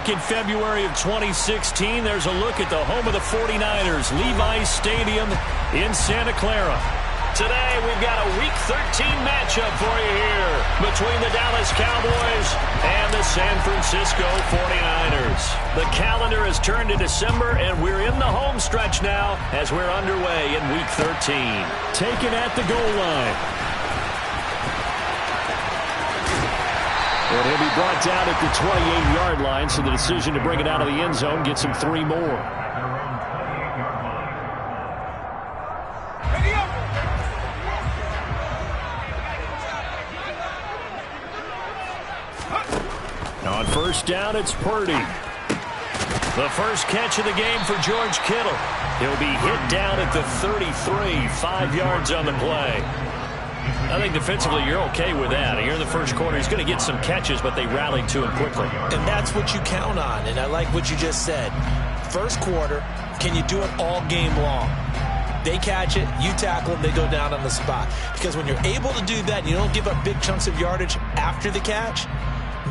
back in February of 2016. There's a look at the home of the 49ers, Levi's Stadium in Santa Clara. Today, we've got a Week 13 matchup for you here between the Dallas Cowboys and the San Francisco 49ers. The calendar has turned to December, and we're in the home stretch now as we're underway in Week 13. Taken at the goal line. And he'll be brought down at the 28-yard line, so the decision to bring it out of the end zone gets him 3 more. On first down, it's Purdy. The first catch of the game for George Kittle. He'll be hit down at the 33, 5 yards on the play. I think defensively you're okay with that. Here in the first quarter, he's going to get some catches, but they rallied to him quickly. And that's what you count on, and I like what you just said. First quarter, can you do it all game long? They catch it, you tackle them, they go down on the spot. Because when you're able to do that, and you don't give up big chunks of yardage after the catch,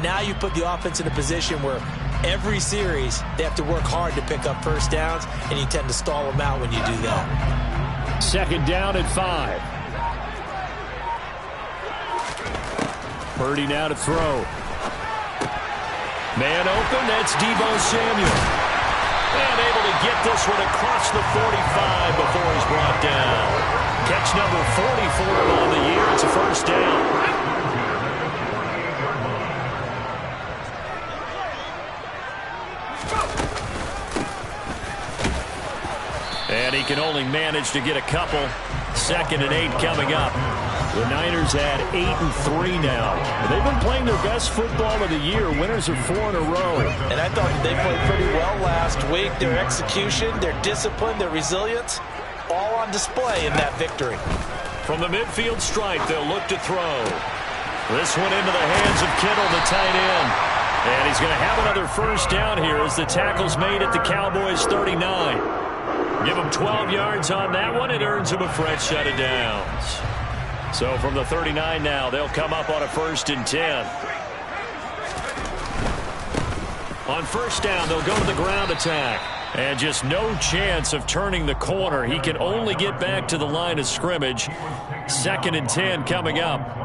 now you put the offense in a position where every series they have to work hard to pick up first downs, and you tend to stall them out when you do that. Second down at 5. Purdy now to throw. Man open, that's Deebo Samuel. And able to get this one across the 45 before he's brought down. Catch number 44 on the year. It's a first down. And he can only manage to get a couple. 2nd and 8 coming up. The Niners at 8-3 now. They've been playing their best football of the year. Winners of 4 in a row. And I thought they played pretty well last week. Their execution, their discipline, their resilience, all on display in that victory. From the midfield stripe, they'll look to throw. This one into the hands of Kittle, the tight end. And he's going to have another first down here as the tackle's made at the Cowboys 39. Give him 12 yards on that one. It earns him a fresh set of downs. So from the 39 now, they'll come up on a 1st and 10. On first down, they'll go to the ground attack. And just no chance of turning the corner. He can only get back to the line of scrimmage. 2nd and 10 coming up.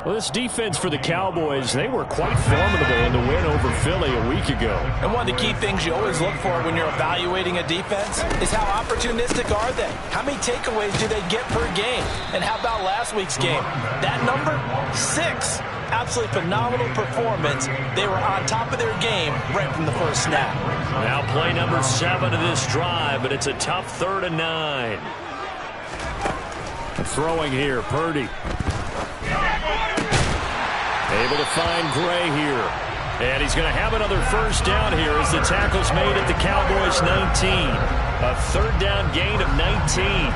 Well, this defense for the Cowboys, they were quite formidable in the win over Philly a week ago. And one of the key things you always look for when you're evaluating a defense is how opportunistic are they? How many takeaways do they get per game? And how about last week's game? That number, 6. Absolutely phenomenal performance. They were on top of their game right from the first snap. Now play number 7 of this drive, but it's a tough 3rd and 9. Throwing here, Purdy. Able to find Gray here. And he's going to have another first down here as the tackle's made at the Cowboys 19. A 3rd down gain of 19.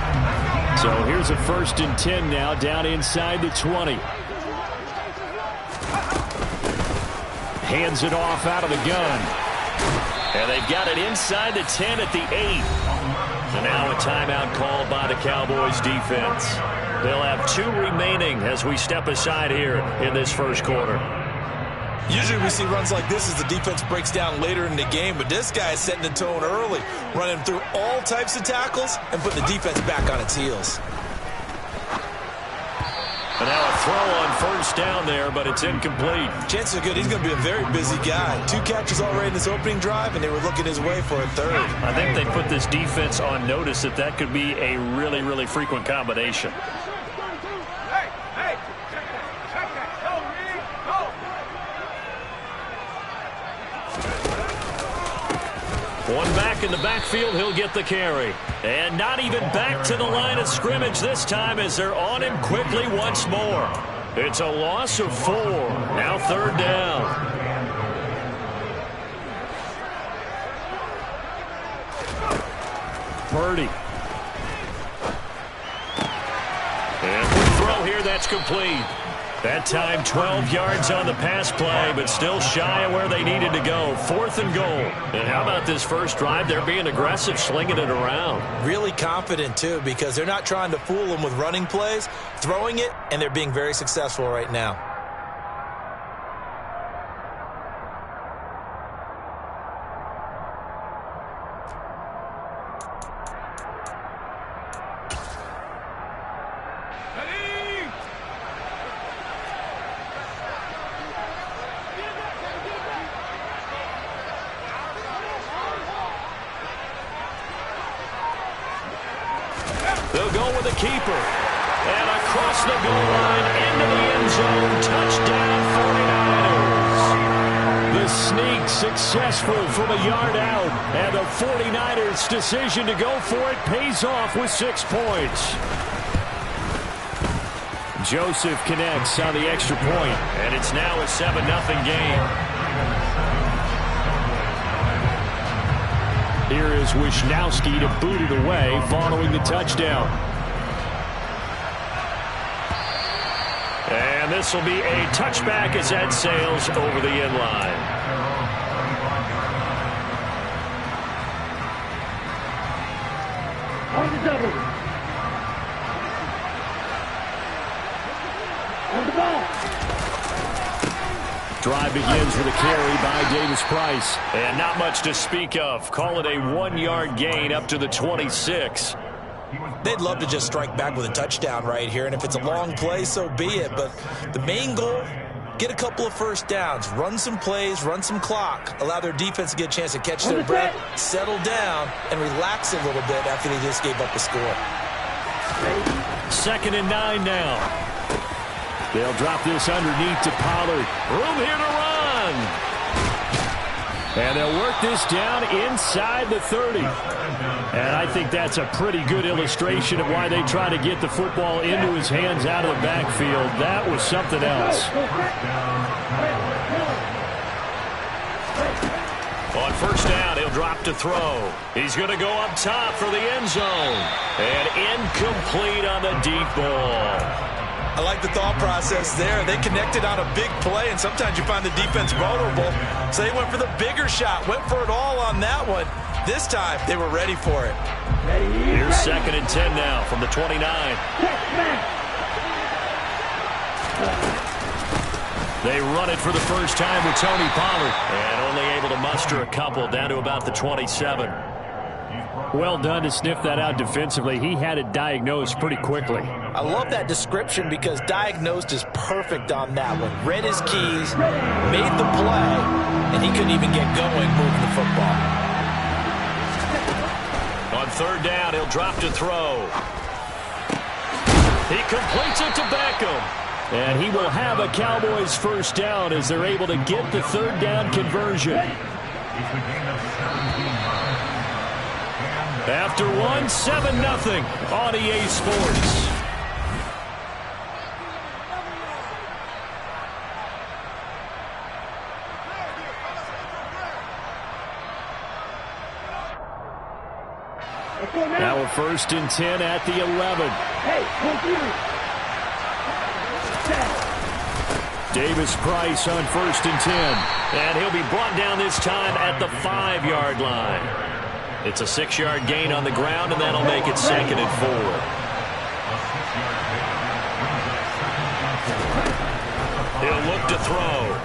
So here's a 1st and 10 now down inside the 20. Hands it off out of the gun. And they've got it inside the 10 at the 8. And now a timeout called by the Cowboys defense. They'll have 2 remaining as we step aside here in this first quarter. Usually we see runs like this as the defense breaks down later in the game, but this guy is setting the tone early, running through all types of tackles and putting the defense back on its heels. And now a throw on first down there, but it's incomplete. Chances are good he's going to be a very busy guy. 2 catches already in this opening drive, and they were looking his way for a 3rd. I think they put this defense on notice that that could be a really, really frequent combination. One back in the backfield, he'll get the carry. And not even back to the line of scrimmage this time as they're on him quickly once more. It's a loss of 4. Now 3rd down. Purdy. And the throw here, that's complete. That time 12 yards on the pass play, but still shy of where they needed to go. 4th and goal. And how about this first drive? They're being aggressive, slinging it around. Really confident, too, because they're not trying to fool them with running plays, throwing it, and they're being very successful right now. They'll go with the keeper. And across the goal line into the end zone. Touchdown 49ers. The sneak successful from a yard out. And the 49ers' decision to go for it pays off with 6 points. Joseph connects on the extra point. And it's now a 7-0 game. Here is Wisnowski to boot it away following the touchdown. And this will be a touchback as that sails over the end line. On the double. On the ball. Drive begins with a carry by Davis-Price. And not much to speak of. Call it a 1-yard gain up to the 26. They'd love to just strike back with a touchdown right here, and if it's a long play, so be it. But the main goal, get a couple of first downs, run some plays, run some clock, allow their defense to get a chance to catch their breath, settle down, and relax a little bit after they just gave up a score. 2nd and 9 now. They'll drop this underneath to Pollard. Room here to run. And they'll work this down inside the 30. And I think that's a pretty good illustration of why they try to get the football into his hands out of the backfield. That was something else. On first down, he'll drop to throw. He's going to go up top for the end zone. And incomplete on the deep ball. I like the thought process there. They connected on a big play, and sometimes you find the defense vulnerable. So they went for the bigger shot, went for it all on that one. This time, they were ready for it. Here's 2nd and 10 now from the 29. They run it for the first time with Tony Pollard. And only able to muster a couple down to about the 27. Well done to sniff that out defensively. He had it diagnosed pretty quickly. I love that description because diagnosed is perfect on that one. Read his keys, made the play, and he couldn't even get going moving the football. On 3rd down, he'll drop to throw. He completes it to Beckham. And he will have a Cowboys first down as they're able to get the 3rd down conversion. After one, 7-0 on EA Sports. Now a 1st and 10 at the 11. Davis-Price on 1st and 10. And he'll be brought down this time at the 5-yard line. It's a 6-yard gain on the ground, and that'll make it 2nd and 4. He'll look to throw.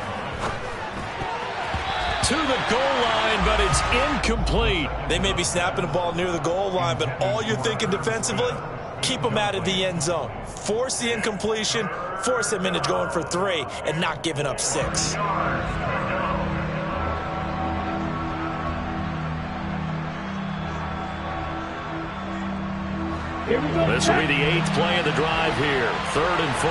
To the goal line, but it's incomplete. They may be snapping the ball near the goal line, but all you're thinking defensively, keep them out of the end zone. Force the incompletion, force them into going for 3, and not giving up 6. This will be the 8th play of the drive here. 3rd and 4.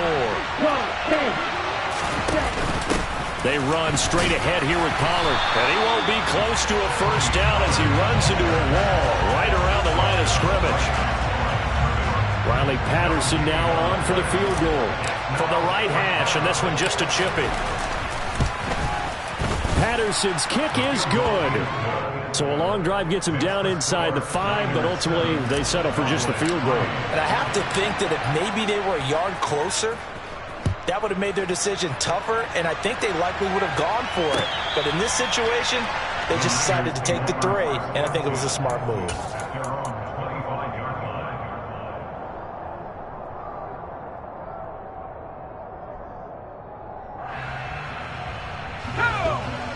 They run straight ahead here with Pollard. And he won't be close to a first down as he runs into a wall right around the line of scrimmage. Riley Patterson now on for the field goal. From the right hash, and this one just a chippy. Patterson's kick is good. So a long drive gets him down inside the 5, but ultimately they settle for just the field goal. And I have to think that if maybe they were a yard closer, that would have made their decision tougher, and I think they likely would have gone for it. But in this situation, they just decided to take the 3, and I think it was a smart move.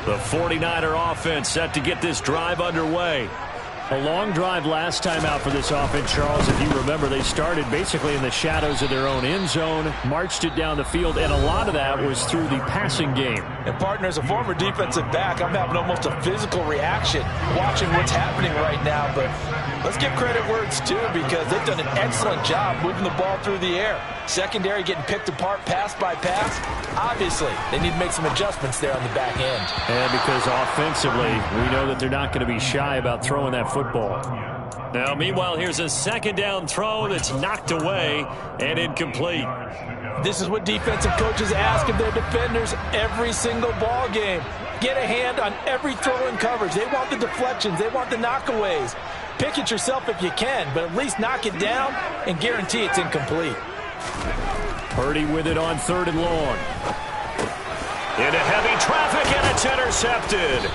The 49er offense set to get this drive underway. A long drive last time out for this offense, Charles. If you remember, they started basically in the shadows of their own end zone, marched it down the field, and a lot of that was through the passing game. And, partner, as a former defensive back, I'm having almost a physical reaction watching what's happening right now. But let's give credit where it's due, because they've done an excellent job moving the ball through the air. Secondary getting picked apart pass by pass. Obviously, they need to make some adjustments there on the back end. And because offensively, we know that they're not going to be shy about throwing that football. Now, meanwhile, here's a second down throw that's knocked away and incomplete. This is what defensive coaches ask of their defenders every single ball game. Get a hand on every throw in coverage. They want the deflections. They want the knockaways. Pick it yourself if you can, but at least knock it down and guarantee it's incomplete. Purdy with it on 3rd and long. Into heavy traffic, and it's intercepted.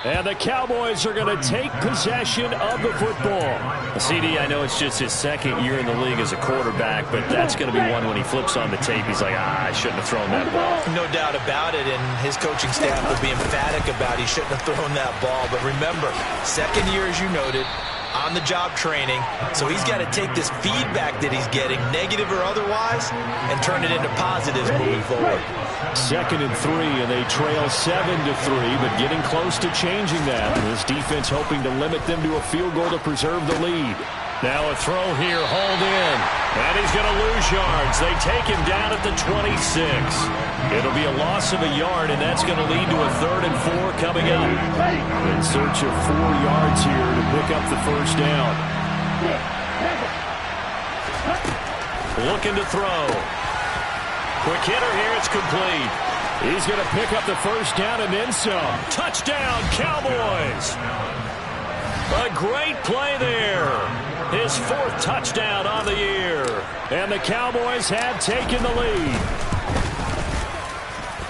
And the Cowboys are going to take possession of the football. CD, I know it's just his second year in the league as a quarterback, but that's going to be one when he flips on the tape. He's like, I shouldn't have thrown that ball. No doubt about it, and his coaching staff will be emphatic about he shouldn't have thrown that ball. But remember, second year, as you noted, on-the-job training, so he's got to take this feedback that he's getting, negative or otherwise, and turn it into positives moving forward. 2nd and 3, and they trail 7-3, but getting close to changing that. This defense hoping to limit them to a field goal to preserve the lead. Now a throw here, hauled in, and he's going to lose yards. They take him down at the 26. It'll be a loss of a yard, and that's going to lead to a 3rd and 4 coming up. In search of 4 yards here to pick up the first down. Looking to throw. Quick hitter here, it's complete. He's going to pick up the first down and then some. Touchdown, Cowboys! A great play there. His 4th touchdown on the year. And the Cowboys have taken the lead.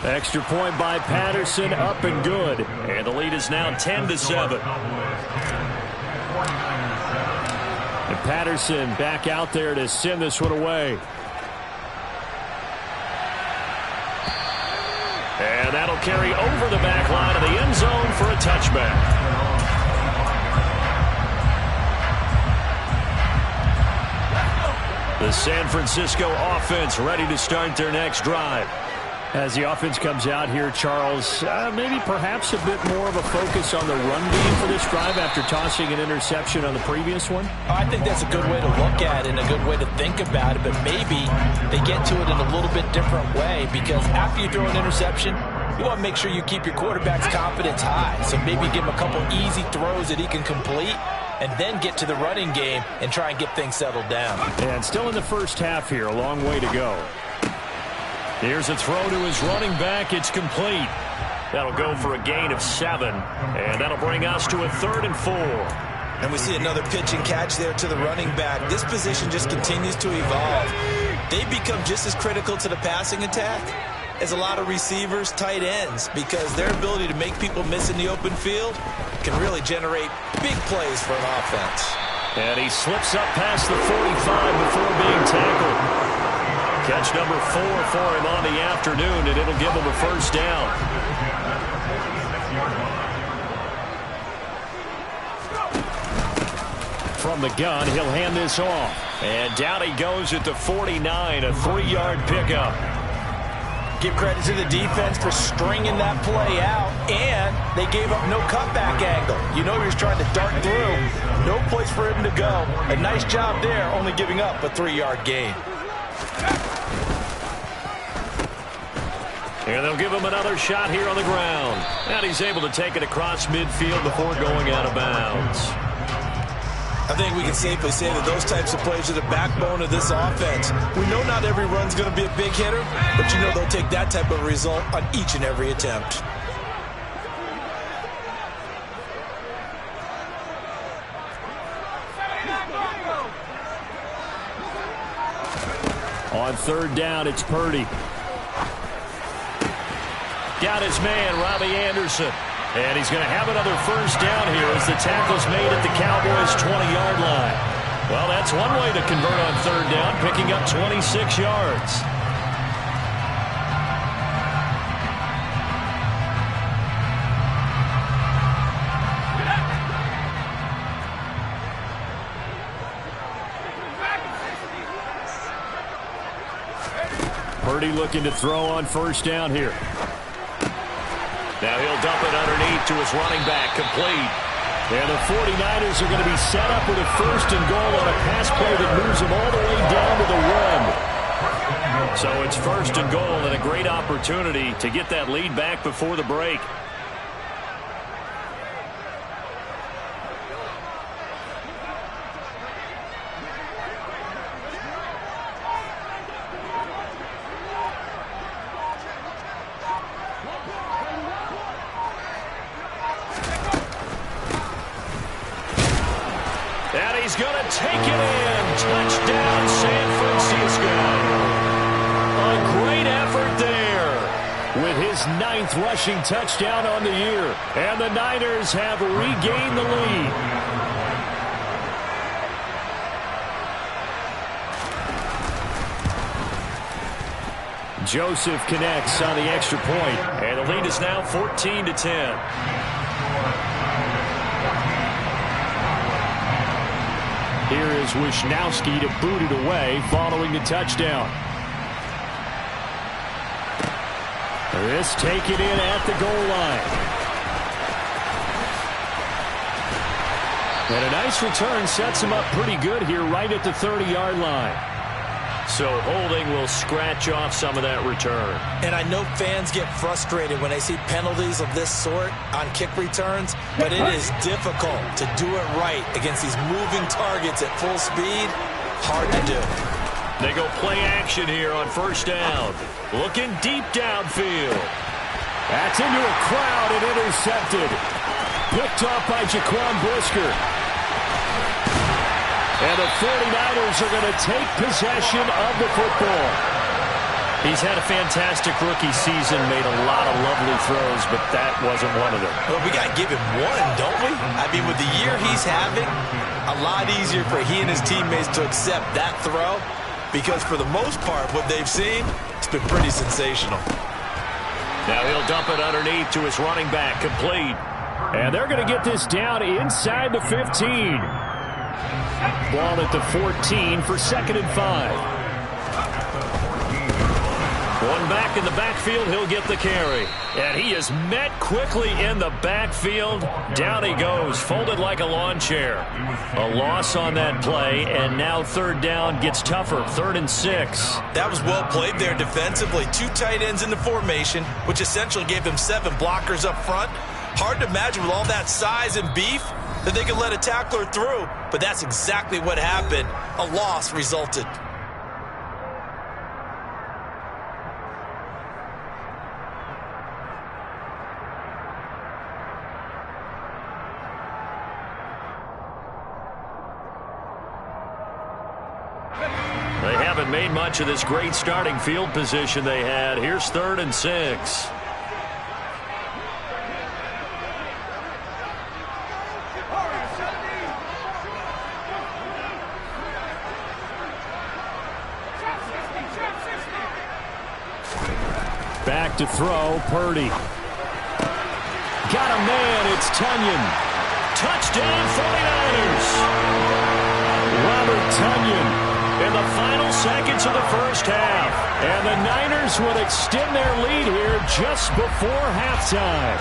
Extra point by Patterson, up and good. And the lead is now 10-7. And Patterson back out there to send this one away. And that'll carry over the back line of the end zone for a touchback. The San Francisco offense ready to start their next drive. As the offense comes out here, Charles, maybe perhaps a bit more of a focus on the run game for this drive after tossing an interception on the previous one? I think that's a good way to look at it and a good way to think about it, but maybe they get to it in a little bit different way, because after you throw an interception, you want to make sure you keep your quarterback's confidence high. So maybe give him a couple easy throws that he can complete, and then get to the running game and try and get things settled down. And still in the first half here, a long way to go. Here's a throw to his running back. It's complete. That'll go for a gain of 7, and that'll bring us to a 3rd and 4. And we see another pitch and catch there to the running back. This position just continues to evolve. They become just as critical to the passing attack as a lot of receivers, tight ends, because their ability to make people miss in the open field can really generate big plays for an offense. And he slips up past the 45 before being tackled. Catch number 4 for him on the afternoon, and it'll give him a first down. From the gun, he'll hand this off. And down he goes at the 49, a 3-yard pickup. Give credit to the defense for stringing that play out, and they gave up no cutback angle. You know he was trying to dart through. No place for him to go. A nice job there, only giving up a 3-yard gain. And they'll give him another shot here on the ground. And he's able to take it across midfield before going out of bounds. I think we can safely say that those types of plays are the backbone of this offense. We know not every run's going to be a big hitter, but you know they'll take that type of result on each and every attempt. On 3rd down, it's Purdy. Got his man, Robbie Anderson. And he's going to have another first down here as the tackle's made at the Cowboys' 20-yard line. Well, that's one way to convert on 3rd down, picking up 26 yards. Purdy looking to throw on first down here. Now he'll dump it underneath to his running back, complete. And the 49ers are going to be set up with a first and goal on a pass play that moves them all the way down to the 1. So it's first and goal and a great opportunity to get that lead back before the break. And he's going to take it in. Touchdown, San Francisco. A great effort there with his 9th rushing touchdown on the year. And the Niners have regained the lead. Joseph connects on the extra point. And the lead is now 14-10. Here is Wisnowski to boot it away following the touchdown. This taken in at the goal line. And a nice return sets him up pretty good here right at the 30-yard line. So holding will scratch off some of that return. And I know fans get frustrated when they see penalties of this sort on kick returns, but it is difficult to do it right against these moving targets at full speed. Hard to do. They go play action here on first down. Looking deep downfield. That's into a crowd and intercepted. Picked off by Jaquan Brisker. And the 49ers are going to take possession of the football. He's had a fantastic rookie season, made a lot of lovely throws, but that wasn't one of them. Well, we got to give him one, don't we? I mean, with the year he's having, a lot easier for he and his teammates to accept that throw, because for the most part, what they've seen, it's been pretty sensational. Now he'll dump it underneath to his running back, complete. And they're going to get this down inside the 15. Ball at the 14 for 2nd and 5. One back in the backfield, he'll get the carry. And he is met quickly in the backfield. Down he goes, folded like a lawn chair. A loss on that play, and now 3rd down gets tougher, 3rd and 6. That was well played there defensively. 2 tight ends in the formation, which essentially gave them 7 blockers up front. Hard to imagine with all that size and beef that they could let a tackler through, but that's exactly what happened. A loss resulted. They haven't made much of this great starting field position they had. Here's 3rd and 6. Back to throw, Purdy. Got a man, it's Tonyan. Touchdown, 49ers. Robert Tonyan in the final seconds of the first half. And the Niners would extend their lead here just before halftime.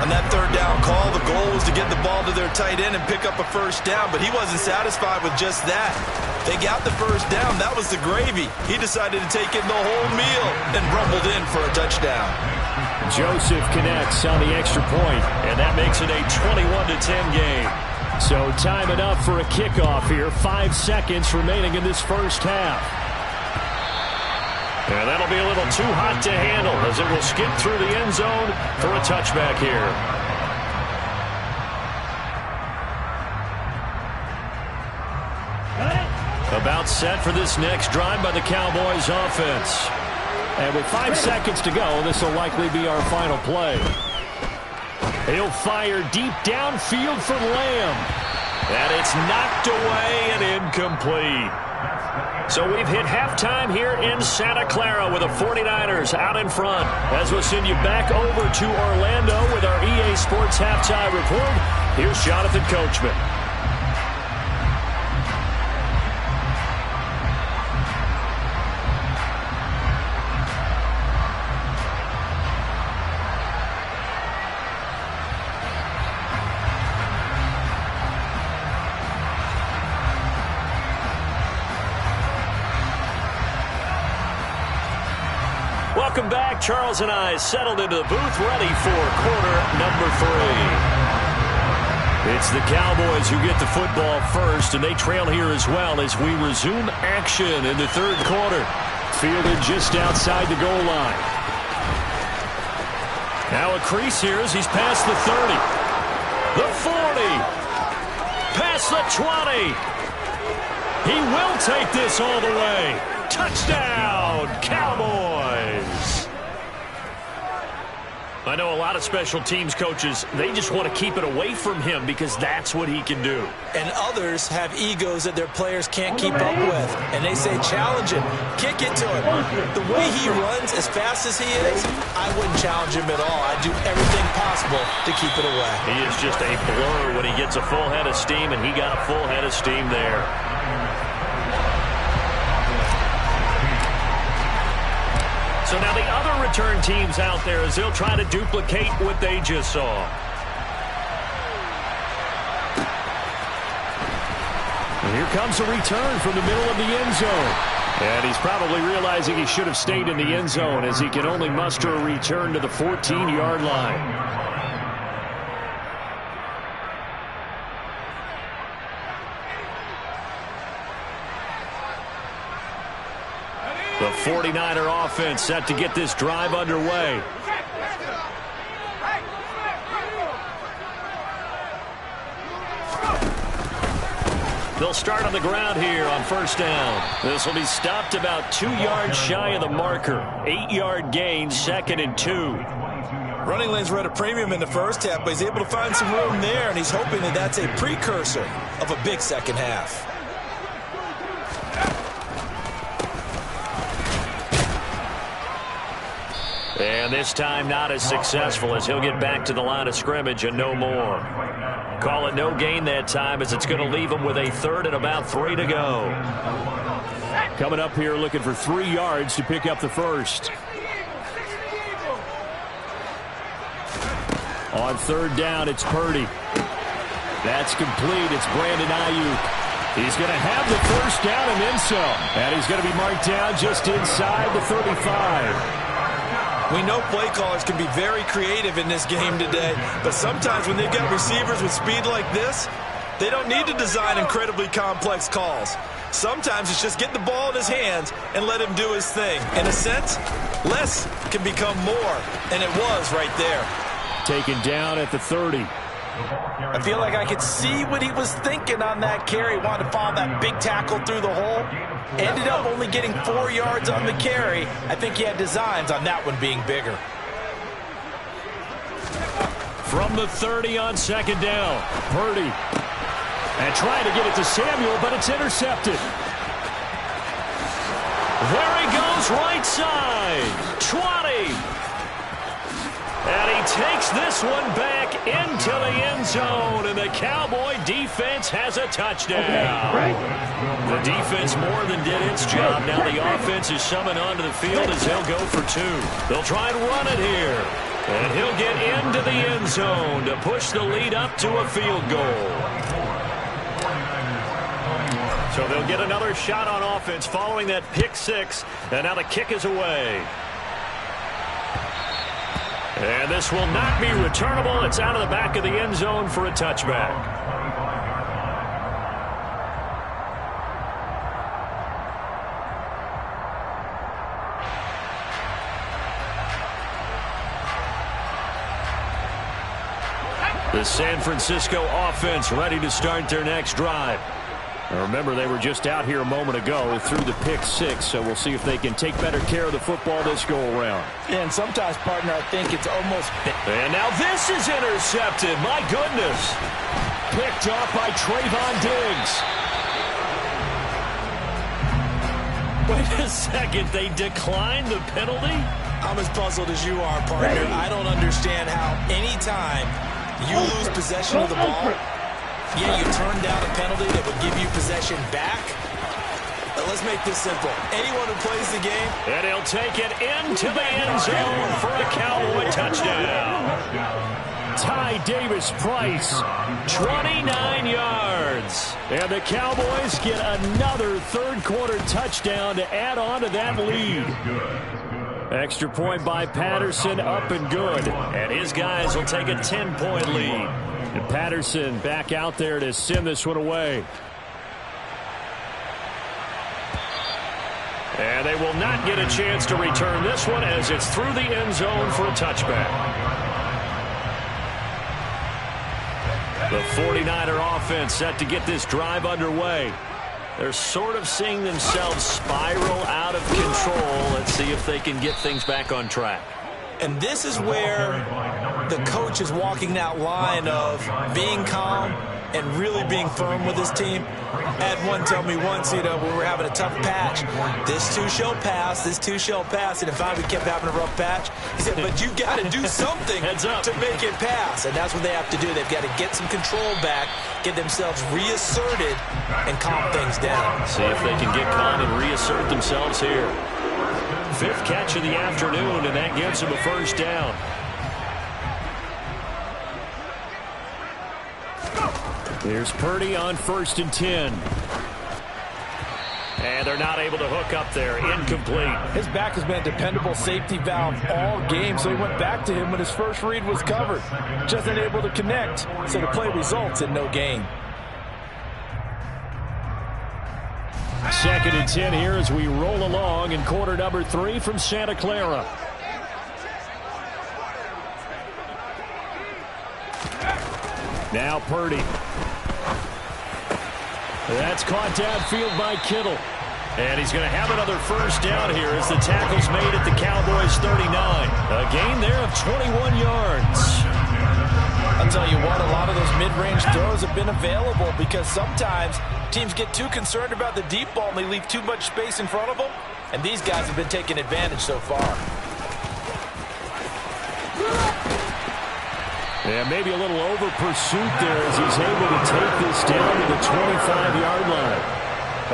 On that 3rd down call, the goal was to get the ball to their tight end and pick up a first down, but he wasn't satisfied with just that. They got the first down. That was the gravy. He decided to take in the whole meal and rumbled in for a touchdown. Joseph connects on the extra point, and that makes it a 21-10 game. So time enough for a kickoff here. 5 seconds remaining in this first half. And that'll be a little too hot to handle as it will skip through the end zone for a touchback here. About set for this next drive by the Cowboys offense. And with 5 seconds to go, this will likely be our final play. He'll fire deep downfield for Lamb. And it's knocked away and incomplete. So we've hit halftime here in Santa Clara with the 49ers out in front. As we'll send you back over to Orlando with our EA Sports Halftime Report, here's Jonathan Coachman. Welcome back. Charles and I settled into the booth, ready for quarter number 3. It's the Cowboys who get the football first, and they trail here as well as we resume action in the third quarter. Fielded just outside the goal line. Now a crease here as he's past the 30. The 40. Past the 20. He will take this all the way. Touchdown, Cowboys. I know a lot of special teams coaches, they just want to keep it away from him because that's what he can do. And others have egos that their players can't keep up with. And they say, challenge him, kick it to him. The way he runs as fast as he is, I wouldn't challenge him at all. I'd do everything possible to keep it away. He is just a blur when he gets a full head of steam, and he got a full head of steam there. So now the other return teams out there as they'll try to duplicate what they just saw. And here comes a return from the middle of the end zone. And he's probably realizing he should have stayed in the end zone as he can only muster a return to the 14-yard line. The 49er offense set to get this drive underway. They'll start on the ground here on first down. This will be stopped about 2 yards shy of the marker. 8-yard gain, 2nd and 2. Running lanes were at a premium in the first half, but he's able to find some room there, and he's hoping that that's a precursor of a big second half. And this time not as successful as he'll get back to the line of scrimmage and no more. Call it no gain that time as it's going to leave him with a 3rd and about 3 to go. Coming up here looking for 3 yards to pick up the first. On 3rd down, it's Purdy. That's complete. It's Brandon Ayuk. He's going to have the first down and then some. And he's going to be marked down just inside the 35. We know play callers can be very creative in this game today, but sometimes when they've got receivers with speed like this, they don't need to design incredibly complex calls. Sometimes it's just get the ball in his hands and let him do his thing. In a sense, less can become more, and it was right there. Taken down at the 30. I feel like I could see what he was thinking on that carry. Wanted to follow that big tackle through the hole. Ended up only getting 4 yards on the carry. I think he had designs on that one being bigger. From the 30 on 2nd down, Purdy. And trying to get it to Samuel, but it's intercepted. There he goes, right side. 20. And he takes this one back into the end zone, and the Cowboy defense has a touchdown. The defense more than did its job. Now the offense is summoned onto the field as they'll go for 2. They'll try and run it here. And he'll get into the end zone to push the lead up to a field goal. So they'll get another shot on offense following that pick 6, and now the kick is away. And this will not be returnable. It's out of the back of the end zone for a touchback. The San Francisco offense ready to start their next drive. Now remember, they were just out here a moment ago through the pick 6, so we'll see if they can take better care of the football this go-around. And sometimes, partner, I think it's almost... And now this is intercepted. My goodness. Picked off by Trayvon Diggs. Wait a second. They declined the penalty? I'm as puzzled as you are, partner. I don't understand how any time you lose possession of the ball, you turn down a penalty that would give you possession back. Let's make this simple. Anyone who plays the game. And he'll take it into the end zone for a Cowboy touchdown. Ty Davis-Price, 29 yards. And the Cowboys get another third-quarter touchdown to add on to that lead. Extra point by Patterson, up and good. And his guys will take a 10-point lead. And Patterson back out there to send this one away. And they will not get a chance to return this one as it's through the end zone for a touchback. The 49er offense set to get this drive underway. They're sort of seeing themselves spiral out of control. Let's see if they can get things back on track. And this is where the coach is walking that line of being calm and really being firm with his team. I had one tell me once, when we were having a tough patch, this too shall pass, this too shall pass. And if we kept having a rough patch, he said, but you got to do something to make it pass. And that's what they have to do. They've got to get some control back, get themselves reasserted, and calm things down. See if they can get calm and reassert themselves here. 5th catch of the afternoon, and that gives them a first down. Here's Purdy on 1st and 10. And they're not able to hook up there. Incomplete. His back has been a dependable safety valve all game, so he went back to him when his first read was covered. Just unable to connect, so the play results in no gain. 2nd and 10 here as we roll along in quarter number 3 from Santa Clara. Now Purdy. That's caught downfield by Kittle. And he's going to have another first down here as the tackle's made at the Cowboys' 39. A gain there of 21 yards. I'll tell you what, a lot of those mid-range throws have been available because sometimes teams get too concerned about the deep ball and they leave too much space in front of them. And these guys have been taking advantage so far. Yeah, maybe a little over pursuit there as he's able to take this down to the 25-yard line.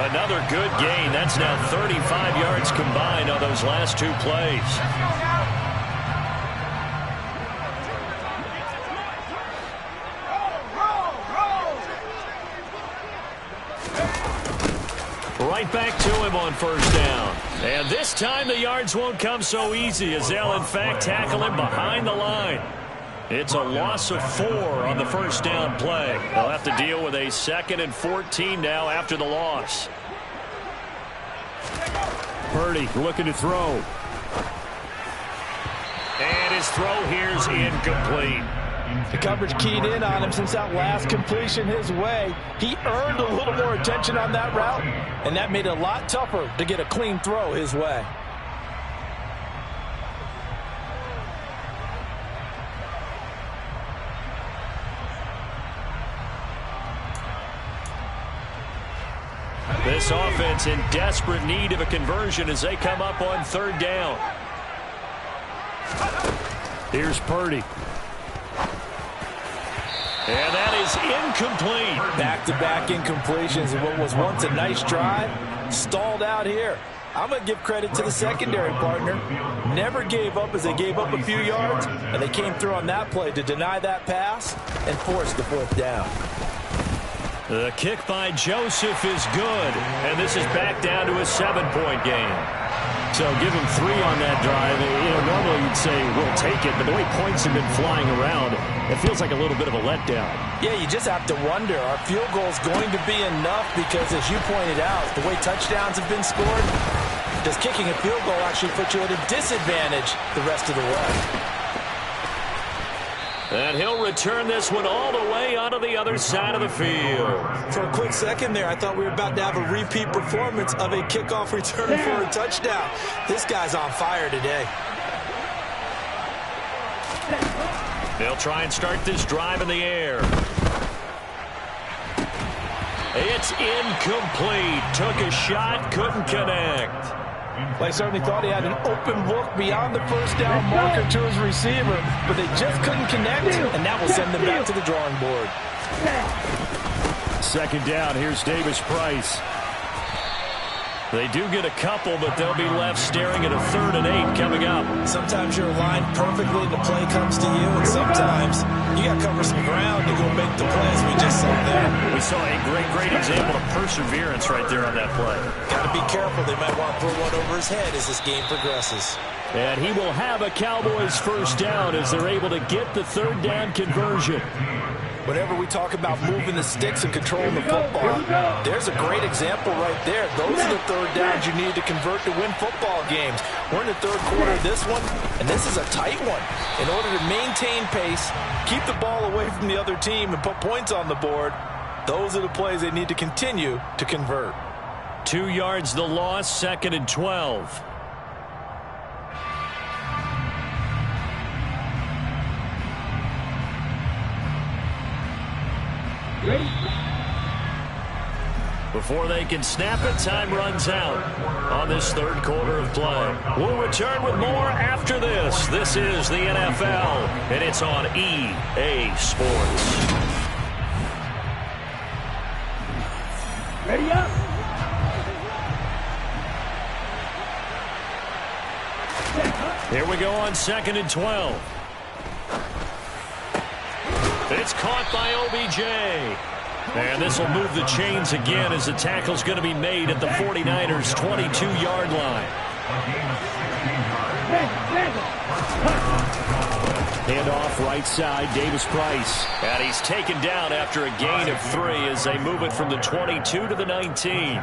Another good gain. That's now 35 yards combined on those last 2 plays. Right back to him on first down. And this time the yards won't come so easy as they'll, in fact, tackle him behind the line. It's a loss of 4 on the first down play. They'll have to deal with a 2nd and 14 now after the loss. Purdy looking to throw. And his throw here's incomplete. The coverage keyed in on him since that last completion his way. He earned a little more attention on that route, and that made it a lot tougher to get a clean throw his way. This offense in desperate need of a conversion as they come up on 3rd down. Here's Purdy. And that is incomplete. Back-to-back incompletions of what was once a nice drive, stalled out here. I'm going to give credit to the secondary partner. Never gave up as they gave up a few yards, and they came through on that play to deny that pass and force the 4th down. The kick by Joseph is good, and this is back down to a 7-point game. So give him 3 on that drive. Normally you'd say we'll take it, but the way points have been flying around, it feels like a little bit of a letdown. Yeah, you just have to wonder, are field goals going to be enough? Because as you pointed out, the way touchdowns have been scored, does kicking a field goal actually put you at a disadvantage the rest of the way? And he'll return this one all the way onto the other side of the field. For a quick second there, I thought we were about to have a repeat performance of a kickoff return for a touchdown. This guy's on fire today. They'll try and start this drive in the air. It's incomplete. Took a shot, couldn't connect. They certainly thought he had an open look beyond the first down marker to his receiver, but they just couldn't connect, and that will send them back to the drawing board. 2nd down, here's Davis Price. They do get a couple, but they'll be left staring at a 3rd and 8 coming up. Sometimes you're aligned perfectly and the play comes to you, and sometimes you got to cover some ground to go make the plays we just saw there. We saw a great example of perseverance right there on that play. Got to be careful. They might want to throw one over his head as this game progresses. And he will have a Cowboys first down as they're able to get the 3rd down conversion. Whenever we talk about moving the sticks and controlling the football, there's a great example right there. Those are the 3rd downs you need to convert to win football games. We're in the 3rd quarter of this one, and this is a tight one. In order to maintain pace, keep the ball away from the other team, and put points on the board, those are the plays they need to continue to convert. 2 yards the loss, 2nd and 12. Ready? Before they can snap it, time runs out on this 3rd quarter of play. We'll return with more after this. This is the NFL, and it's on EA Sports. Ready up. Here we go on 2nd and 12. It's caught by OBJ. And this will move the chains again as the tackle's going to be made at the 49ers' 22-yard line. Handoff right side, Davis Price. And he's taken down after a gain of 3 as they move it from the 22 to the 19.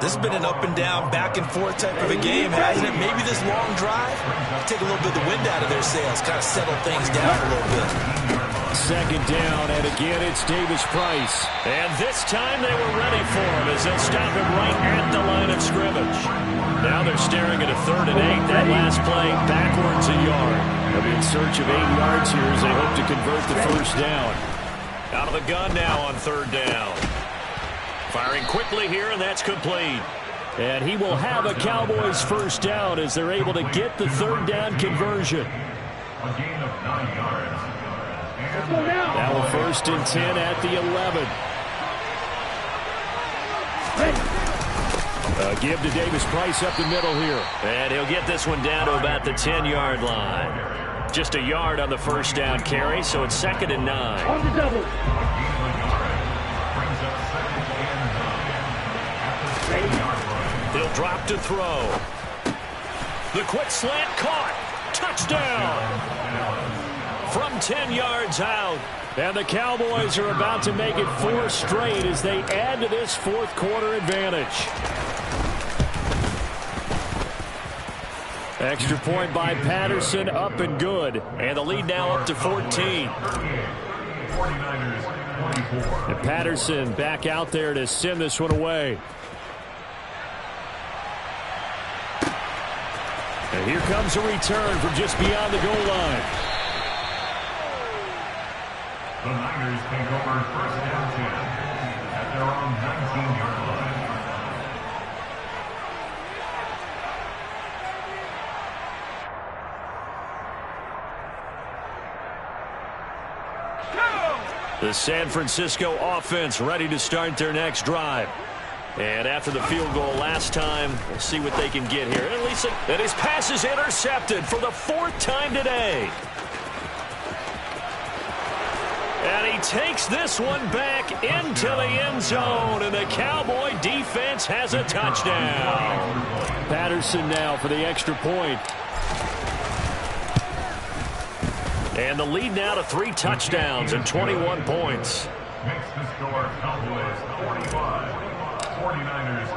This has been an up and down, back and forth type of a game, hasn't it? Maybe this long drive, take a little bit of the wind out of their sails, kind of settle things down a little bit. 2nd down, and again it's Davis Price. And this time they were ready for him as they'll stop him right at the line of scrimmage. Now they're staring at a 3rd and 8. That last play backwards a yard. They'll be in search of 8 yards here as they hope to convert the first down. Out of the gun now on 3rd down. Firing quickly here, and that's complete. And he will have a Cowboys first down as they're able to get the 3rd down conversion. A gain of 9 yards. Now a 1st and 10 at the 11. Give to Davis Price up the middle here. And he'll get this one down to about the 10-yard line. Just a yard on the first down carry, so it's 2nd and 9. On the double. He'll drop to throw. The quick slant caught. Touchdown. From 10 yards out. And the Cowboys are about to make it 4 straight as they add to this 4th quarter advantage. Extra point by Patterson, up and good. And the lead now up to 14. And Patterson back out there to send this one away. And here comes a return from just beyond the goal line. The Niners take over 1st down 10 at their own 19-yard line. The San Francisco offense ready to start their next drive. And after the field goal last time, we'll see what they can get here. At least that his pass is intercepted for the 4th time today. And he takes this one back into the end zone, and the Cowboy defense has a touchdown. Patterson now for the extra point. And the lead now to 3 touchdowns and 21 points. Makes the score Cowboys 45, 49ers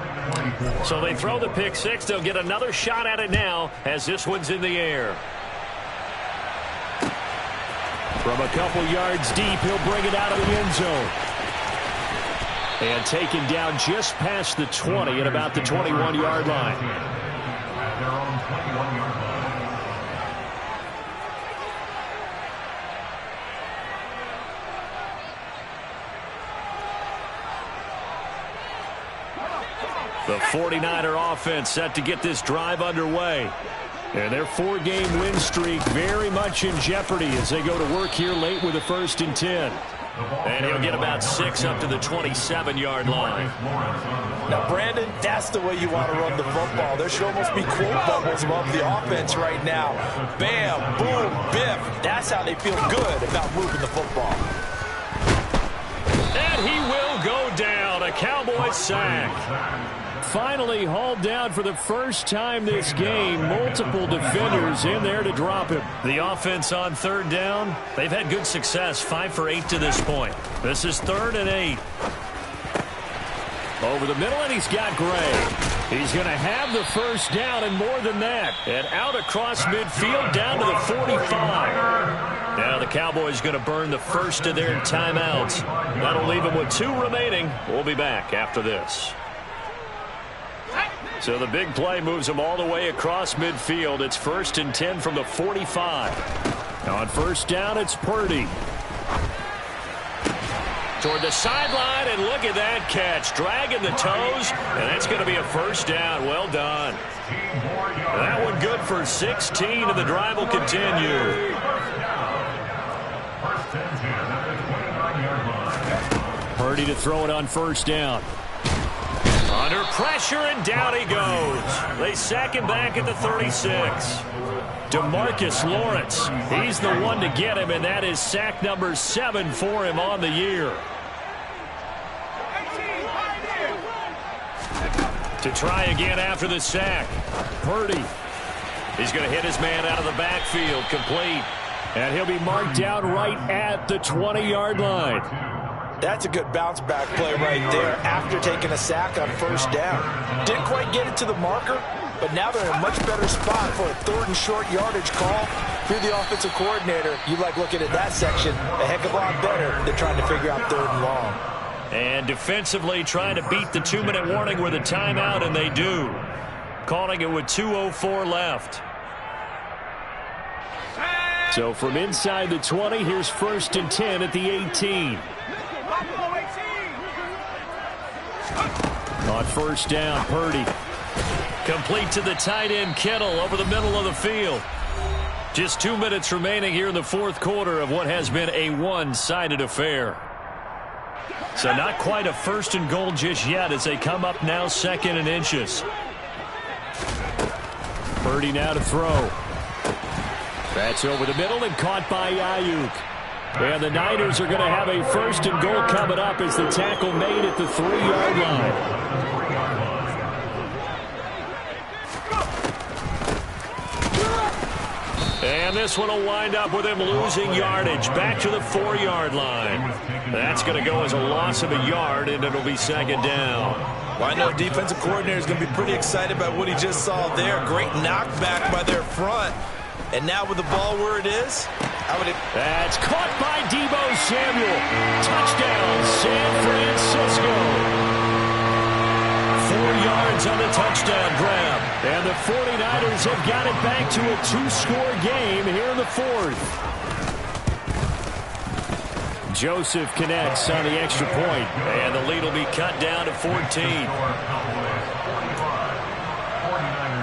24. So they throw the pick 6. They'll get another shot at it now as this one's in the air. From a couple yards deep, he'll bring it out of the end zone. And taken down just past the 20 at about the 21-yard line. At their own 21-yard line. The 49er offense set to get this drive underway. And their 4-game win streak very much in jeopardy as they go to work here late with a 1st and 10. And he'll get about 6 up to the 27-yard line. Now, Brandon, that's the way you want to run the football. There should almost be quote bubbles above the offense right now. Bam, boom, biff. That's how they feel good about moving the football. And he will go down. A Cowboys sack. Finally hauled down for the first time this game. Multiple defenders in there to drop him. The offense on third down, they've had good success. 5 for 8 to this point. This is 3rd and 8. Over the middle, and he's got Gray. He's going to have the first down and more than that. And out across midfield down to the 45. Now the Cowboys going to burn the first of their timeouts. That'll leave them with 2 remaining. We'll be back after this. So the big play moves them all the way across midfield. It's 1st and 10 from the 45. On first down, it's Purdy. Toward the sideline, and look at that catch. Dragging the toes, and that's going to be a first down. Well done. That one good for 16, and the drive will continue. Purdy to throw it on first down. Under pressure, and down he goes. They sack him back at the 36. DeMarcus Lawrence, he's the one to get him, and that is sack number 7 for him on the year. To try again after the sack. Purdy. He's going to hit his man out of the backfield, complete. And he'll be marked down right at the 20-yard line. That's a good bounce back play right there after taking a sack on first down. Didn't quite get it to the marker, but now they're in a much better spot for a 3rd and short yardage call. If you're the offensive coordinator, you like looking at that section a heck of a lot better than trying to figure out 3rd and long. And defensively trying to beat the 2-minute warning with a timeout, and they do. Calling it with 2:04 left. So from inside the 20, here's 1st and 10 at the 18. On first down, Purdy. Complete to the tight end, Kittle, over the middle of the field. Just 2 minutes remaining here in the 4th quarter of what has been a one-sided affair. So not quite a 1st and goal just yet as they come up now 2nd and inches. Purdy now to throw. That's over the middle and caught by Ayuk. And the Niners are going to have a 1st and goal coming up as the tackle made at the 3-yard line. And this one will wind up with him losing yardage back to the 4-yard line. That's going to go as a loss of a yard, and it'll be 2nd down. Well, I know defensive coordinator is going to be pretty excited about what he just saw there. Great knockback by their front. And now with the ball where it is, that's caught by Deebo Samuel. Touchdown, San Francisco. 4 yards on the touchdown grab. And the 49ers have got it back to a 2-score game here in the 4th. Joseph connects on the extra point, and the lead will be cut down to 14.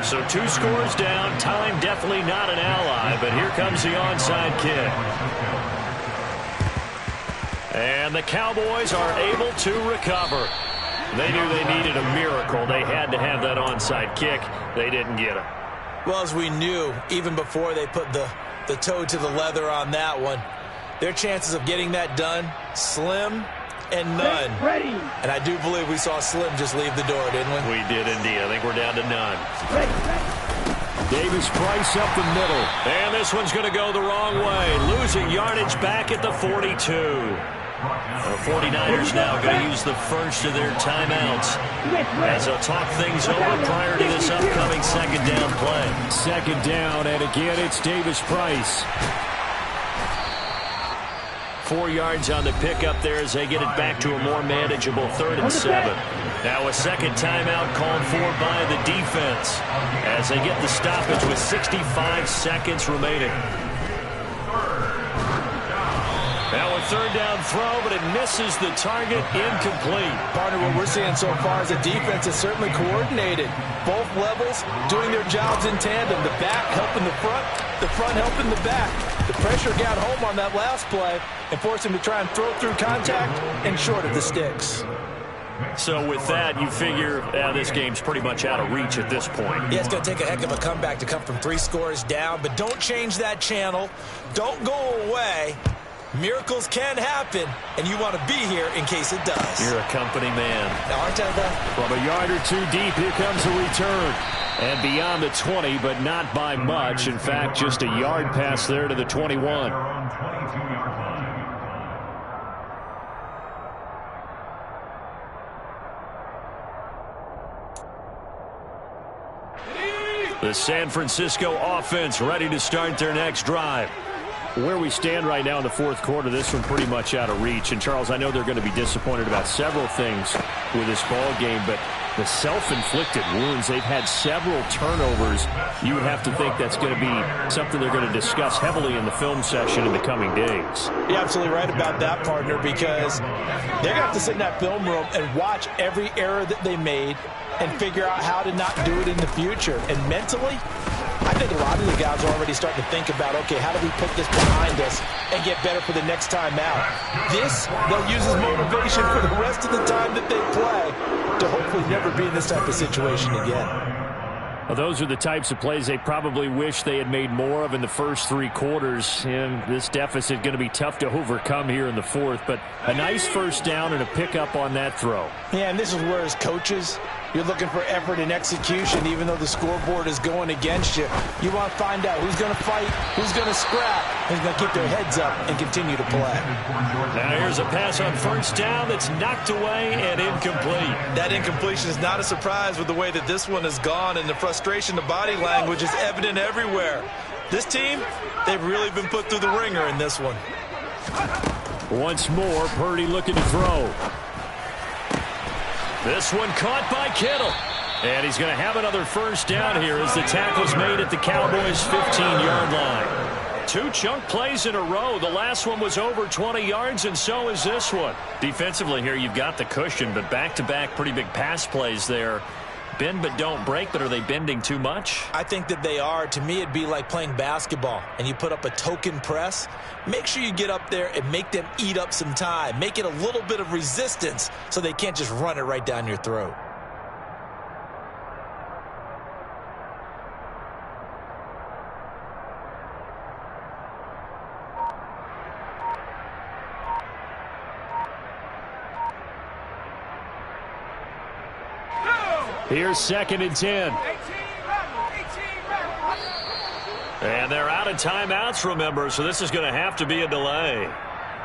So 2 scores down. Time definitely not an ally, but here comes the onside kick. And the Cowboys are able to recover. They knew they needed a miracle. They had to have that onside kick. They didn't get it. Well, as we knew, even before they put the toe to the leather on that one, their chances of getting that done, slim and none. And I do believe we saw Slim just leave the door, didn't we? We did indeed. I think we're down to none. Davis Price up the middle. And this one's going to go the wrong way. Losing yardage back at the 42. The 49ers now going to use the first of their timeouts as they'll talk things over prior to this upcoming 2nd down play. 2nd down, and again it's Davis Price. 4 yards on the pickup there as they get it back to a more manageable 3rd and 7. Now a 2nd timeout called for by the defense as they get the stoppage with 65 seconds remaining. Now with third down throw, but it misses the target, incomplete. Partner, what we're seeing so far is the defense is certainly coordinated. Both levels doing their jobs in tandem. The back helping the front helping the back. The pressure got home on that last play and forced him to try and throw through contact and short of the sticks. So with that, you figure this game's pretty much out of reach at this point. Yeah, it's going to take a heck of a comeback to come from 3 scores down, but don't change that channel. Don't go away. Miracles can happen, and you want to be here in case it does. You're a company man. Aren't I, though? From a yard or two deep, here comes a return. And beyond the 20, but not by much. In fact, just a yard pass there to the 21. The San Francisco offense ready to start their next drive. Where we stand right now in the fourth quarter, this one pretty much out of reach. And, Charles, I know they're going to be disappointed about several things with this ball game, but the self-inflicted wounds, they've had several turnovers. You would have to think that's going to be something they're going to discuss heavily in the film session in the coming days. You're absolutely right about that, partner, because they're going to have to sit in that film room and watch every error that they made and figure out how to not do it in the future. And mentally, I think a lot of the guys are already starting to think about, okay, how do we put this behind us and get better for the next time out? This, they'll use as motivation for the rest of the time that they play to hopefully never be in this type of situation again. Well, those are the types of plays they probably wish they had made more of in the first 3 quarters. And this deficit going to be tough to overcome here in the fourth. But a nice first down and a pickup on that throw. Yeah, and this is where as coaches, you're looking for effort and execution, even though the scoreboard is going against you. You want to find out who's going to fight, who's going to scrap, who's going to keep their heads up and continue to play. Now here's a pass on first down that's knocked away and incomplete. That incompletion is not a surprise with the way that this one has gone, and the frustration, the body language is evident everywhere. This team, they've really been put through the ringer in this one. Once more, Purdy looking to throw. This one caught by Kittle. And he's going to have another first down here as the tackle's made at the Cowboys' 15-yard line. 2 chunk plays in a row. The last one was over 20 yards, and so is this one. Defensively here, you've got the cushion, but back-to-back pretty big pass plays there. Bend but don't break, but are they bending too much? I think that they are. To me, it'd be like playing basketball, and you put up a token press. Make sure you get up there and make them eat up some time. Make it a little bit of resistance so they can't just run it right down your throat. Here's 2nd and 10. And they're out of timeouts, remember, so this is going to have to be a delay.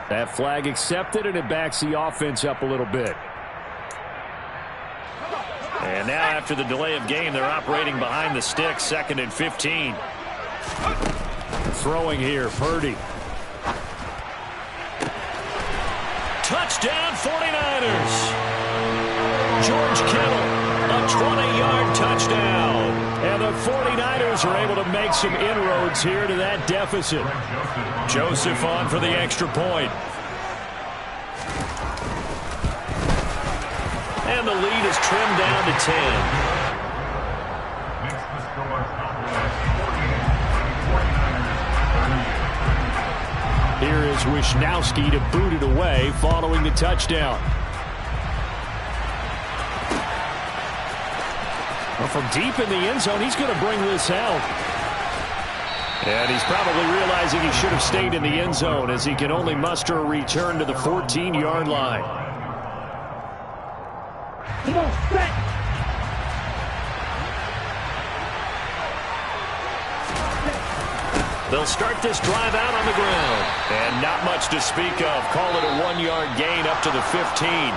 That flag accepted, and it backs the offense up a little bit. And now after the delay of game, they're operating behind the sticks, 2nd and 15. Throwing here, Purdy. Touchdown, 49ers. George Kittle. A 20-yard touchdown. And the 49ers are able to make some inroads here to that deficit. Joseph on for the extra point. And the lead is trimmed down to 10. Here is Wisnowski to boot it away following the touchdown. From deep in the end zone, he's going to bring this out. And he's probably realizing he should have stayed in the end zone as he can only muster a return to the 14-yard line. Come on, set. They'll start this drive out on the ground. And not much to speak of. Call it a 1-yard gain up to the 15.